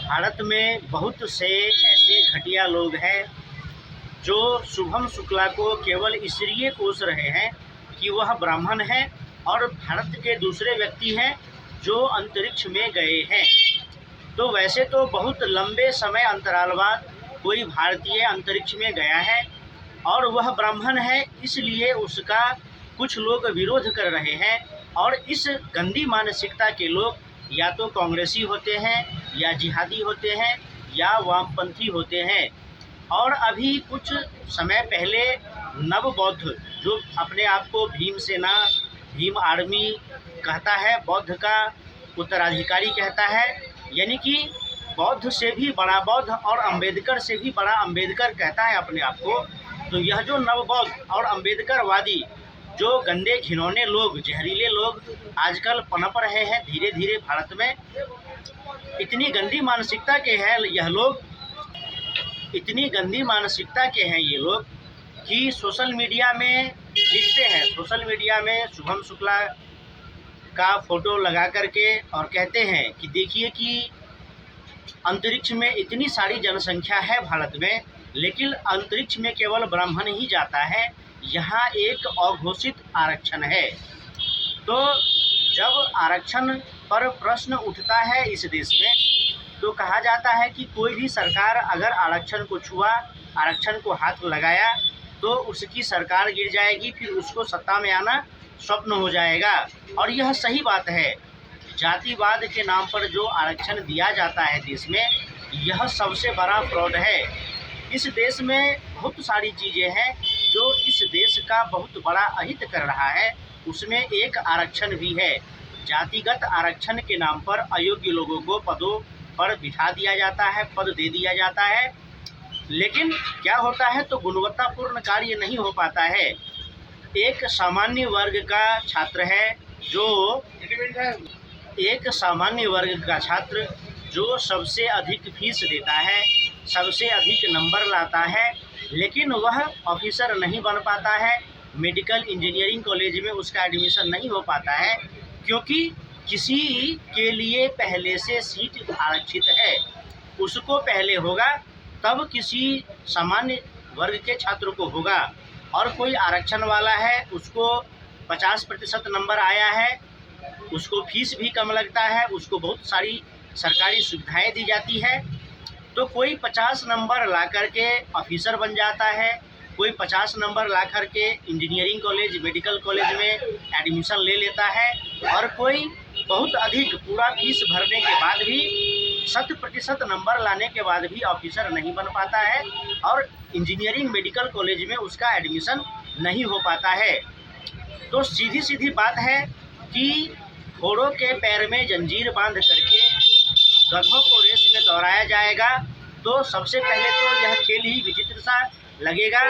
भारत में बहुत से ऐसे घटिया लोग हैं जो शुभम शुक्ला को केवल इसलिए कोस रहे हैं कि वह ब्राह्मण है और भारत के दूसरे व्यक्ति हैं जो अंतरिक्ष में गए हैं। तो वैसे तो बहुत लंबे समय अंतराल बाद कोई भारतीय अंतरिक्ष में गया है और वह ब्राह्मण है, इसलिए उसका कुछ लोग विरोध कर रहे हैं। और इस गंदी मानसिकता के लोग या तो कांग्रेसी होते हैं या जिहादी होते हैं या वामपंथी होते हैं। और अभी कुछ समय पहले नव बौद्ध जो अपने आप को भीमसेना, भीम आर्मी कहता है, बौद्ध का उत्तराधिकारी कहता है, यानी कि बौद्ध से भी बड़ा बौद्ध और अंबेडकर से भी बड़ा अंबेडकर कहता है अपने आप को। तो यह जो नव बौद्ध और अंबेडकरवादी जो गंदे घिनौने लोग, जहरीले लोग आजकल पनप रहे हैं धीरे धीरे भारत में, इतनी गंदी मानसिकता के हैं यह लोग, इतनी गंदी मानसिकता के हैं ये लोग कि सोशल मीडिया में लिखते हैं, सोशल मीडिया में शुभम शुक्ला का फोटो लगा करके और कहते हैं कि देखिए कि अंतरिक्ष में इतनी सारी जनसंख्या है भारत में, लेकिन अंतरिक्ष में केवल ब्राह्मण ही जाता है, यहाँ एक अघोषित आरक्षण है। तो जब आरक्षण पर प्रश्न उठता है इस देश में, तो कहा जाता है कि कोई भी सरकार अगर आरक्षण को छुआ, आरक्षण को हाथ लगाया तो उसकी सरकार गिर जाएगी, फिर उसको सत्ता में आना स्वप्न हो जाएगा। और यह सही बात है। जातिवाद के नाम पर जो आरक्षण दिया जाता है देश में, यह सबसे बड़ा फ्रॉड है। इस देश में बहुत सारी चीज़ें हैं जो इस देश का बहुत बड़ा अहित कर रहा है, उसमें एक आरक्षण भी है। जातिगत आरक्षण के नाम पर अयोग्य लोगों को पदों पर बिठा दिया जाता है, पद दे दिया जाता है, लेकिन क्या होता है तो गुणवत्तापूर्ण कार्य नहीं हो पाता है। एक सामान्य वर्ग का छात्र है जो एक सामान्य वर्ग का छात्र जो सबसे अधिक फीस देता है, सबसे अधिक नंबर लाता है, लेकिन वह ऑफिसर नहीं बन पाता है, मेडिकल इंजीनियरिंग कॉलेज में उसका एडमिशन नहीं हो पाता है, क्योंकि किसी के लिए पहले से सीट आरक्षित है, उसको पहले होगा तब किसी सामान्य वर्ग के छात्र को होगा। और कोई आरक्षण वाला है, उसको 50% नंबर आया है, उसको फीस भी कम लगता है, उसको बहुत सारी सरकारी सुविधाएं दी जाती है, तो कोई 50 नंबर ला करके ऑफिसर बन जाता है, कोई 50 नंबर ला करके इंजीनियरिंग कॉलेज, मेडिकल कॉलेज में एडमिशन ले लेता है, और कोई बहुत अधिक पूरा फीस भरने के बाद भी 100% नंबर लाने के बाद भी ऑफिसर नहीं बन पाता है और इंजीनियरिंग मेडिकल कॉलेज में उसका एडमिशन नहीं हो पाता है। तो सीधी सीधी बात है कि घोड़ों के पैर में जंजीर बांध करके गधों को रेस में दौड़ाया जाएगा, तो सबसे पहले तो यह खेल ही विचित्र सा लगेगा।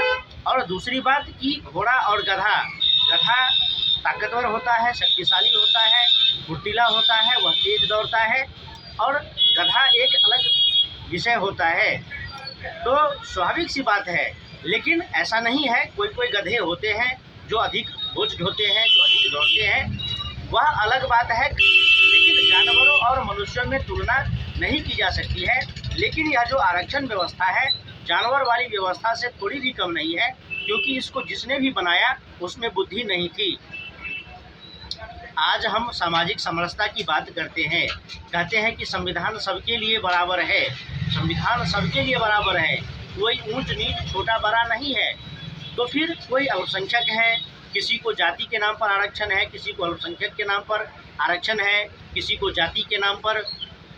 और दूसरी बात कि घोड़ा और गधा ताकतवर होता है, शक्तिशाली होता है, फुर्तीला होता है, वह तेज दौड़ता है, और गधा एक अलग विषय होता है। तो स्वाभाविक सी बात है, लेकिन ऐसा नहीं है। कोई कोई गधे होते हैं जो अधिक बोझ ढोते हैं, जो अधिक दौड़ते हैं, वह अलग बात है, लेकिन जानवरों और मनुष्यों में तुलना नहीं की जा सकती है। लेकिन यह जो आरक्षण व्यवस्था है, जानवर वाली व्यवस्था से थोड़ी भी कम नहीं है, क्योंकि इसको जिसने भी बनाया उसमें बुद्धि नहीं थी। आज हम सामाजिक समरसता की बात करते हैं, कहते हैं कि संविधान सबके लिए बराबर है, संविधान सबके लिए बराबर है, कोई ऊंच नीच छोटा बड़ा नहीं है। तो फिर कोई अल्पसंख्यक है, किसी को जाति के नाम पर आरक्षण है, किसी को अल्पसंख्यक के नाम पर आरक्षण है, किसी को जाति के नाम पर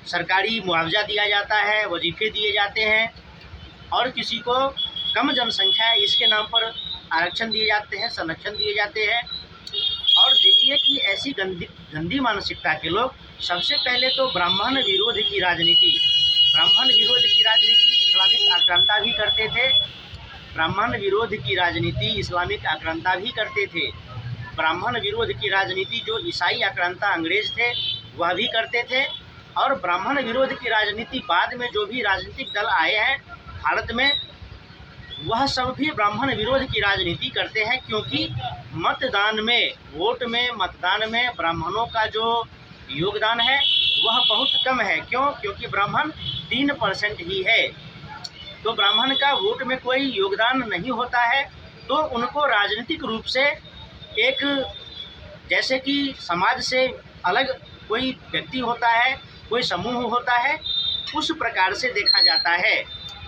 सरकारी मुआवजा दिया जाता है, वजीफे दिए जाते हैं, और किसी को कम जनसंख्या है इसके नाम पर आरक्षण दिए जाते हैं, संरक्षण दिए जाते हैं। और देखिए कि ऐसी गंदी मानसिकता के लोग सबसे पहले तो ब्राह्मण विरोध की राजनीति इस्लामिक आक्रांता भी करते थे, ब्राह्मण विरोध की राजनीति इस्लामिक आक्रांता भी करते थे, ब्राह्मण विरोध की राजनीति जो ईसाई आक्रांता अंग्रेज थे वह भी करते थे, और ब्राह्मण विरोध की राजनीति बाद में जो भी राजनीतिक दल आए हैं भारत में, वह सब भी ब्राह्मण विरोध की राजनीति करते हैं। क्योंकि मतदान में, वोट में, मतदान में ब्राह्मणों का जो योगदान है वह बहुत कम है। क्यों? क्योंकि ब्राह्मण 3% ही है। तो ब्राह्मण का वोट में कोई योगदान नहीं होता है, तो उनको राजनीतिक रूप से एक, जैसे कि समाज से अलग कोई व्यक्ति होता है, कोई समूह होता है, उस प्रकार से देखा जाता है।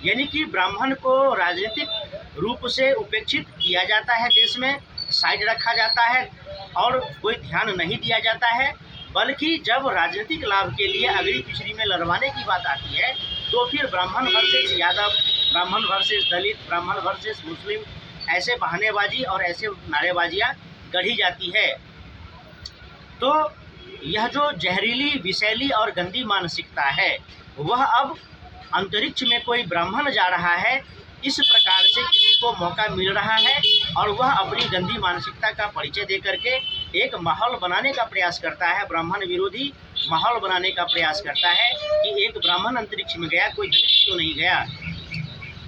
यानी कि ब्राह्मण को राजनीतिक रूप से उपेक्षित किया जाता है, देश में साइड रखा जाता है और कोई ध्यान नहीं दिया जाता है। बल्कि जब राजनीतिक लाभ के लिए अगली पिछड़ी में लड़वाने की बात आती है, तो फिर ब्राह्मण वर्सेस यादव, ब्राह्मण वर्सेस दलित, ब्राह्मण वर्सेस मुस्लिम, ऐसे बहानेबाजी और ऐसे नारेबाजियाँ गढ़ी जाती है। तो यह जो जहरीली, विषैली और गंदी मानसिकता है, वह अब अंतरिक्ष में कोई ब्राह्मण जा रहा है, इस प्रकार से किसी को मौका मिल रहा है और वह अपनी गंदी मानसिकता का परिचय दे करके एक माहौल बनाने का प्रयास करता है, ब्राह्मण विरोधी माहौल बनाने का प्रयास करता है कि एक ब्राह्मण अंतरिक्ष में गया, कोई दलित क्यों नहीं गया?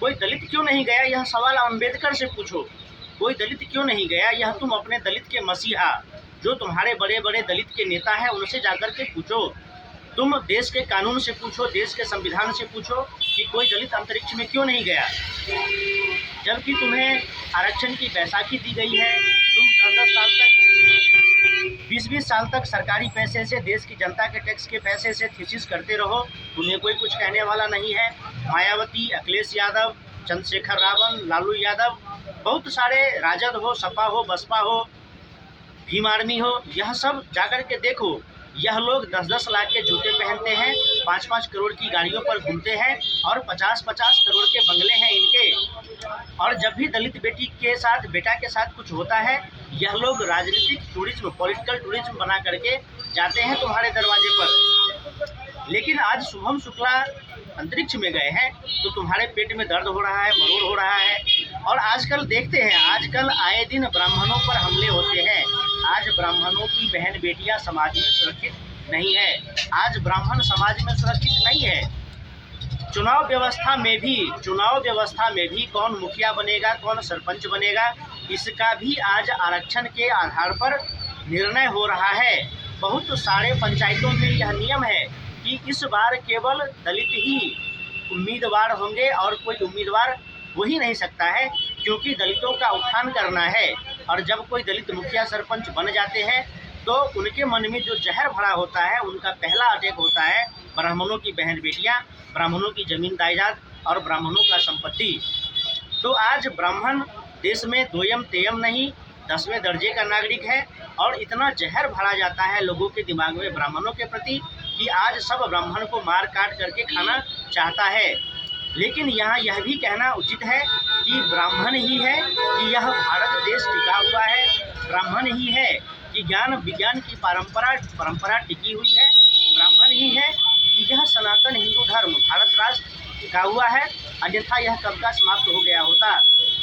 कोई दलित क्यों नहीं गया, यह सवाल अम्बेडकर से पूछो। कोई दलित क्यों नहीं गया, यह तुम अपने दलित के मसीहा, जो तुम्हारे बड़े बड़े दलित के नेता हैं, उनसे जाकर के पूछो। तुम देश के कानून से पूछो, देश के संविधान से पूछो कि कोई दलित अंतरिक्ष में क्यों नहीं गया। जबकि तुम्हें आरक्षण की बैसाखी दी गई है, तुम 10-10 साल तक, 20-20 साल तक सरकारी पैसे से, देश की जनता के टैक्स के पैसे से थीसिस करते रहो, तुम्हें कोई कुछ कहने वाला नहीं है। मायावती, अखिलेश यादव, चंद्रशेखर रावण, लालू यादव, बहुत सारे, राजद हो, सपा हो, बसपा हो, भीम आर्मी हो, यह सब जाकर के देखो। यह लोग 10-10 लाख के जूते पहनते हैं, 5-5 करोड़ की गाड़ियों पर घूमते हैं और 50-50 करोड़ के बंगले हैं इनके। और जब भी दलित बेटा के साथ कुछ होता है, यह लोग राजनीतिक टूरिज्म, पॉलिटिकल टूरिज्म बना करके जाते हैं तुम्हारे दरवाजे पर। लेकिन आज शुभम शुक्ला अंतरिक्ष में गए हैं तो तुम्हारे पेट में दर्द हो रहा है, मरोड़ हो रहा है। और आजकल देखते हैं, आजकल आए दिन ब्राह्मणों पर हमले होते हैं। आज ब्राह्मणों की बहन बेटियां समाज में सुरक्षित नहीं है, आज ब्राह्मण समाज में सुरक्षित नहीं है। चुनाव व्यवस्था में भी कौन मुखिया बनेगा, कौन सरपंच बनेगा, इसका भी आज आरक्षण के आधार पर निर्णय हो रहा है। बहुत सारे पंचायतों में यह नियम है कि इस बार केवल दलित ही उम्मीदवार होंगे और कोई उम्मीदवार हो ही नहीं सकता है, क्योंकि दलितों का उत्थान करना है। और जब कोई दलित मुखिया सरपंच बन जाते हैं तो उनके मन में जो जहर भरा होता है, उनका पहला अटैक होता है ब्राह्मणों की बहन बेटियां, ब्राह्मणों की जमीन जायदाद और ब्राह्मणों का संपत्ति। तो आज ब्राह्मण देश में दोयम तेयम नहीं, 10वें दर्जे का नागरिक है। और इतना जहर भरा जाता है लोगों के दिमाग में ब्राह्मणों के प्रति कि आज सब ब्राह्मण को मार काट करके खाना चाहता है। लेकिन यहाँ यह भी कहना उचित है कि ब्राह्मण ही है कि यह भारत देश टिका हुआ है, ब्राह्मण ही है कि ज्ञान विज्ञान की परंपरा टिकी हुई है, ब्राह्मण ही है कि यह सनातन हिंदू धर्म भारत राष्ट्र टिका हुआ है, अन्यथा यह कब का समाप्त हो गया होता।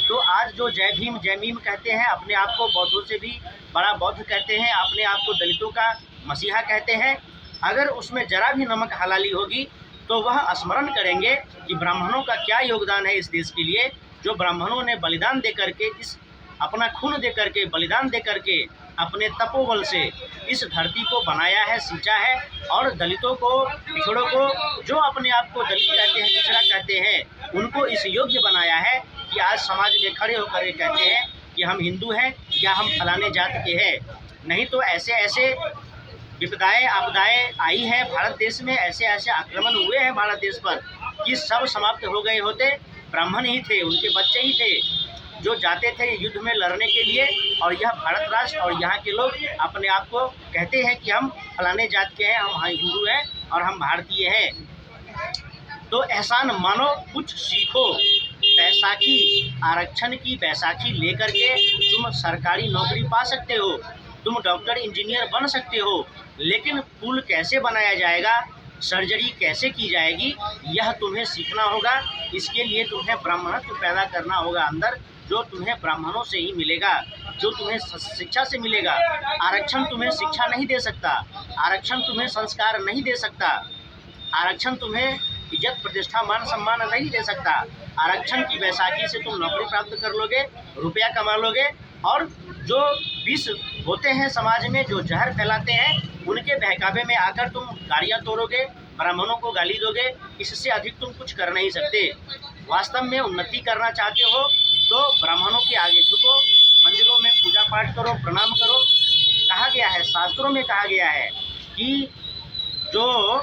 तो आज जो जय भीम कहते हैं, अपने आप को बौद्धों से भी बड़ा बौद्ध कहते हैं, अपने आप को दलितों का मसीहा कहते हैं, अगर उसमें जरा भी नमक हलाली होगी तो वह स्मरण करेंगे कि ब्राह्मणों का क्या योगदान है इस देश के लिए, जो ब्राह्मणों ने बलिदान दे करके, इस अपना खून दे करके, बलिदान दे करके, अपने तपोबल से इस धरती को बनाया है, सींचा है। और दलितों को, पिछड़ों को, जो अपने आप को दलित कहते हैं, पिछड़ा कहते हैं, उनको इस योग्य बनाया है कि आज समाज में खड़े होकर ये कहते हैं कि हम हिंदू हैं या हम फलाने जात के हैं। नहीं तो ऐसे ऐसे विपदाएं, आपदाएं आई हैं भारत देश में, ऐसे ऐसे आक्रमण हुए हैं भारत देश पर कि सब समाप्त हो गए होते। ब्राह्मण ही थे, उनके बच्चे ही थे जो जाते थे युद्ध में लड़ने के लिए। और यह भारत राष्ट्र और यहाँ के लोग अपने आप को कहते हैं कि हम फलाने जात के हैं, हम हिंदू हैं और हम भारतीय हैं। तो एहसान मानो, कुछ सीखो। बैसाखी, आरक्षण की बैसाखी लेकर के तुम सरकारी नौकरी पा सकते हो, तुम डॉक्टर इंजीनियर बन सकते हो, लेकिन पुल कैसे बनाया जाएगा, सर्जरी कैसे की जाएगी, यह तुम्हें सीखना होगा। इसके लिए तुम्हें ब्राह्मणत्व पैदा करना होगा अंदर, जो तुम्हें ब्राह्मणों से ही मिलेगा, जो तुम्हें शिक्षा से मिलेगा। आरक्षण तुम्हें शिक्षा नहीं दे सकता, आरक्षण तुम्हें संस्कार नहीं दे सकता, आरक्षण तुम्हें इज्जत, प्रतिष्ठा, मान सम्मान नहीं दे सकता। आरक्षण की बैसाखी से तुम नौकरी प्राप्त कर लोगे, रुपया कमा लोगे, और जो विष होते हैं समाज में, जो जहर फैलाते हैं, उनके बहकावे में आकर तुम गाड़ियाँ तोड़ोगे, ब्राह्मणों को गाली दोगे, इससे अधिक तुम कुछ कर नहीं सकते। वास्तव में उन्नति करना चाहते हो तो ब्राह्मणों के आगे झुको, मंदिरों में पूजा पाठ करो, प्रणाम करो। कहा गया है, शास्त्रों में कहा गया है कि जो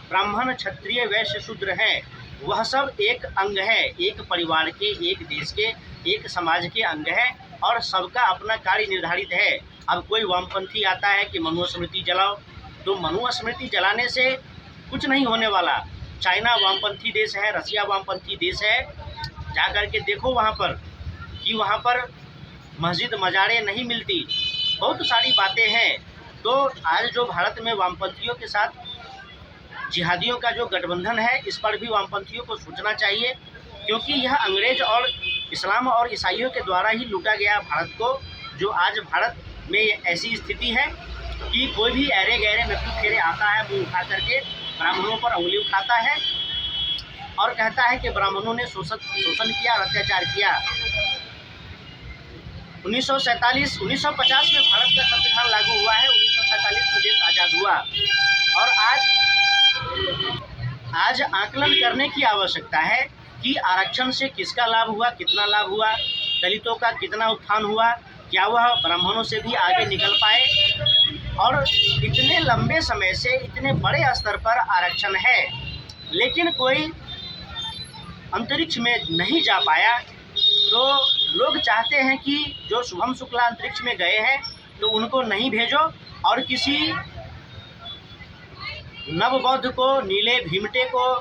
ब्राह्मण, क्षत्रिय, वैश्य, शूद्र हैं वह सब एक अंग है, एक परिवार के, एक देश के, एक समाज के अंग है और सबका अपना कार्य निर्धारित है। अब कोई वामपंथी आता है कि मनुस्मृति जलाओ, तो मनुस्मृति जलाने से कुछ नहीं होने वाला। चाइना वामपंथी देश है, रसिया वामपंथी देश है, जा कर के देखो वहाँ पर कि वहाँ पर मस्जिद मजारे नहीं मिलती, बहुत सारी बातें हैं। तो आज जो भारत में वामपंथियों के साथ जिहादियों का जो गठबंधन है, इस पर भी वामपंथियों को सोचना चाहिए, क्योंकि यह अंग्रेज और इस्लाम और ईसाइयों के द्वारा ही लूटा गया भारत को। जो आज भारत में ऐसी स्थिति है कि कोई भी ऐरे गहरे नत्थु फेरे आता है, मुँह उठा करके ब्राह्मणों पर उंगली उठाता है और कहता है कि ब्राह्मणों ने शोषण किया और अत्याचार किया। 1950 में भारत का संविधान लागू हुआ है, 1947 में देश आज़ाद हुआ और आज आकलन करने की आवश्यकता है कि आरक्षण से किसका लाभ हुआ, कितना लाभ हुआ, दलितों का कितना उत्थान हुआ, क्या वह ब्राह्मणों से भी आगे निकल पाए। और इतने लंबे समय से इतने बड़े स्तर पर आरक्षण है, लेकिन कोई अंतरिक्ष में नहीं जा पाया। तो लोग चाहते हैं कि जो शुभम शुक्ला अंतरिक्ष में गए हैं तो उनको नहीं भेजो और किसी नवबौद्ध को, नीले भीमटे को,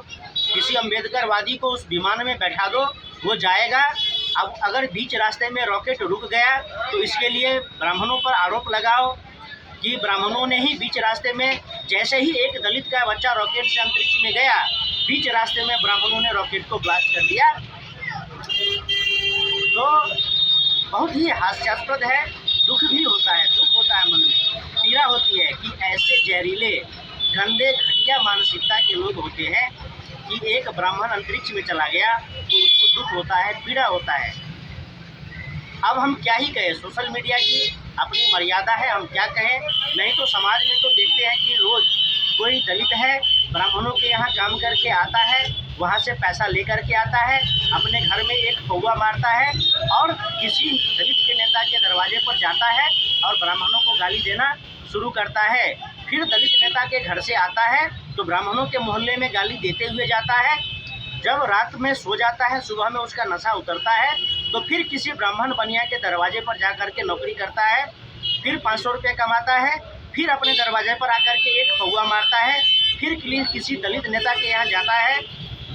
किसी अम्बेडकरवादी को उस विमान में बैठा दो, वो जाएगा। अब अगर बीच रास्ते में रॉकेट रुक गया तो इसके लिए ब्राह्मणों पर आरोप लगाओ कि ब्राह्मणों ने ही बीच रास्ते में, जैसे ही एक दलित का बच्चा रॉकेट से अंतरिक्ष में गया, बीच रास्ते में ब्राह्मणों ने रॉकेट को ब्लास्ट कर दिया। तो बहुत ही हास्यास्पद है, दुख भी होता है, दुख होता है, मन में पीड़ा होती है कि ऐसे जहरीले, गंदे, घटिया मानसिकता के लोग होते हैं कि एक ब्राह्मण अंतरिक्ष में चला गया तो उसको दुख होता है, पीड़ा होता है। अब हम क्या ही कहें, सोशल मीडिया की अपनी मर्यादा है, हम क्या कहें। नहीं तो समाज में तो देखते हैं कि रोज़ कोई दलित है, ब्राह्मणों के यहाँ काम करके आता है, वहाँ से पैसा लेकर के आता है, अपने घर में एक कौवा मारता है और किसी दलित के नेता के दरवाजे पर जाता है और ब्राह्मणों को गाली देना शुरू करता है। फिर दलित नेता के घर से आता है तो ब्राह्मणों के मोहल्ले में गाली देते हुए जाता है। जब रात में सो जाता है, सुबह में उसका नशा उतरता है तो फिर किसी ब्राह्मण बनिया के दरवाजे पर जा कर के नौकरी करता है, फिर 500 रुपये कमाता है, फिर अपने दरवाजे पर आकर के एक कौवा मारता है, फिर किसी दलित नेता के यहाँ जाता है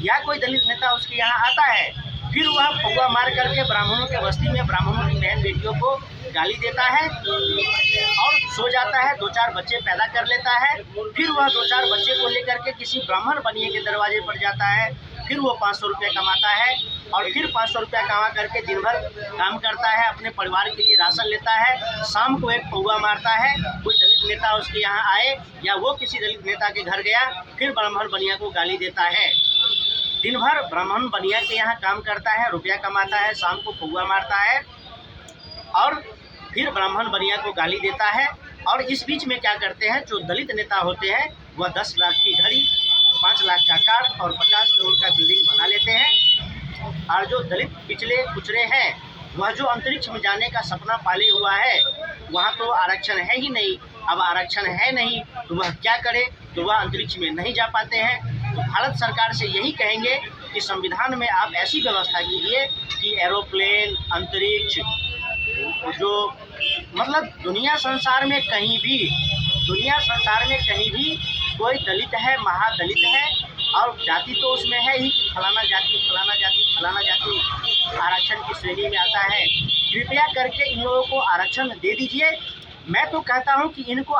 या कोई दलित नेता उसके यहाँ आता है, फिर वह कौवा मार करके ब्राह्मणों के बस्ती में ब्राह्मणों की बहन बेटियों को गाली देता है और सो जाता है, 2-4 बच्चे पैदा कर लेता है। फिर वह 2-4 बच्चे को लेकर के किसी ब्राह्मण बनिए के दरवाजे पर जाता है, फिर वो 500 रुपये कमाता है और फिर 500 रुपया कमा करके दिन भर काम करता है, अपने परिवार के लिए राशन लेता है, शाम को एक कौवा मारता है। कोई दलित नेता उसके यहाँ आए या वो किसी दलित नेता के घर गया, फिर ब्राह्मण बनिया को गाली देता है। दिन भर ब्राह्मण बनिया के यहाँ काम करता है, रुपया कमाता है, शाम को कौवा मारता है और फिर ब्राह्मण बनिया को गाली देता है। और इस बीच में क्या करते हैं, जो दलित नेता होते हैं वह 10 लाख की घड़ी, 5 लाख का कार और 50 करोड़ का बिल्डिंग बना लेते हैं। और जो दलित पिछले कुचरे हैं, वह जो अंतरिक्ष में जाने का सपना पाले हुआ है, वहाँ तो आरक्षण है ही नहीं। अब आरक्षण है नहीं तो वह क्या करे, तो वह अंतरिक्ष में नहीं जा पाते हैं। तो भारत सरकार से यही कहेंगे कि संविधान में आप ऐसी व्यवस्था कीजिए कि एरोप्लेन, अंतरिक्ष, जो मतलब दुनिया संसार में कहीं भी कोई दलित है, महादलित है और जाति तो उसमें है ही, फलाना जाति आरक्षण की श्रेणी में आता है। कृपया करके इन लोगों को आरक्षण दे दीजिए। मैं तो कहता हूं कि इनको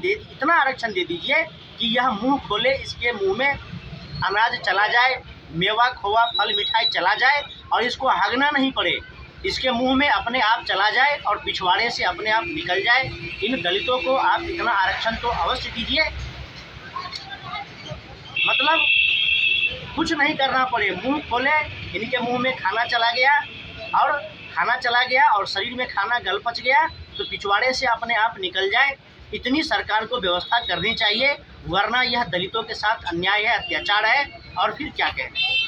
इतना आरक्षण दे दीजिए कि यह मुंह खोले, इसके मुंह में अनाज चला जाए, मेवा, खोवा, फल, मिठाई चला जाए और इसको हगना नहीं पड़े, इसके मुंह में अपने आप चला जाए और पिछवाड़े से अपने आप निकल जाए। इन दलितों को आप इतना आरक्षण तो अवश्य दीजिए, मतलब कुछ नहीं करना पड़े, मुंह खोले, इनके मुंह में खाना चला गया और शरीर में खाना गल पच गया तो पिछवाड़े से अपने आप निकल जाए। इतनी सरकार को व्यवस्था करनी चाहिए, वरना यह दलितों के साथ अन्याय है, अत्याचार है, और फिर क्या कहना है।